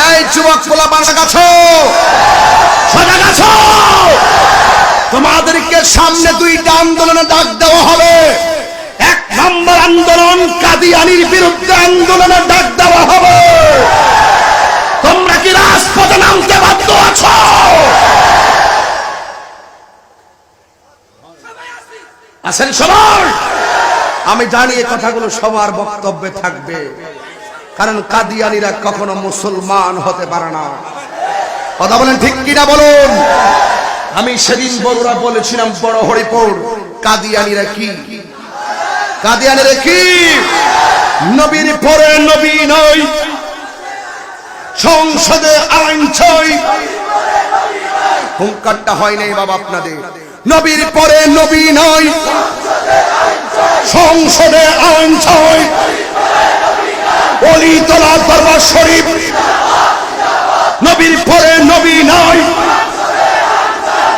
এই যুবক পোলাপান আছো, সজাগ আছো? তোমাদেরকে সামনে দুইটা আন্দোলনে ডাক দেওয়া হবে। এক নম্বর আন্দোলন কাদিয়ানির বিরুদ্ধে আন্দোলনে ডাক দেওয়া হবে। তোমরা কি রাজপথে নামতে বাধ্য আছো? আছেন সবাই? আমি জানি এই কথাগুলো সবার বক্তব্যে থাকবে, কারণ কাদিয়ানিরা কখনো মুসলমান হতে পারে না। কথা বলেন ঠিক কিনা বলুন? আমি সেদিন বগুড়া বলেছিলাম বড় হরিপুর, কাদিয়ানিরা কি? কাদিয়ানিরা কি? নবীর পরে নবী নয়, সংসদে আইন ছয়। হুঙ্কারটা হয় নাই বাবা আপনাদের। নবীর পরে নবী নয়, সংসদে আইন ছয়। অলিতলা দরবার শরীফ, নবীর পরে নবী নয়।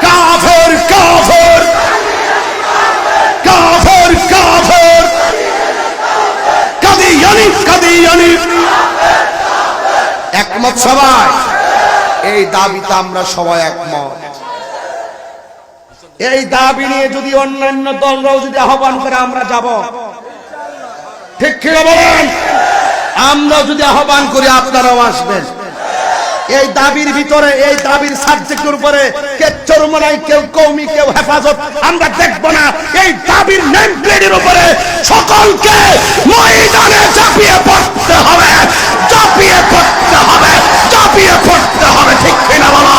কাফের কাফের কাফের কাফের, কাদিয়ানি কাদিয়ানি। একমত সবাই? এই দাবিতে আমরা সবাই একমত। এই দাবি নিয়ে যদি অন্যান্য দলরাও যদি আহ্বান করে আমরা যাব, ঠিক কি বলেন? আমরা যদি আহ্বান করি আপনারাও আসবেন। এই দাবির ভিতরে, এই দাবির সাবজেক্টের উপরে কে চরমনাই, কেউ কওমি, কেউ হেফাজত আমরা দেখব না। এই দাবির নেম প্লেটের উপরে সকলকে ময়দানে ঝাঁপিয়ে পড়তে হবে, ঝাঁপিয়ে পড়তে হবে, ঝাঁপিয়ে পড়তে হবে। ঠিক কিনা বলো?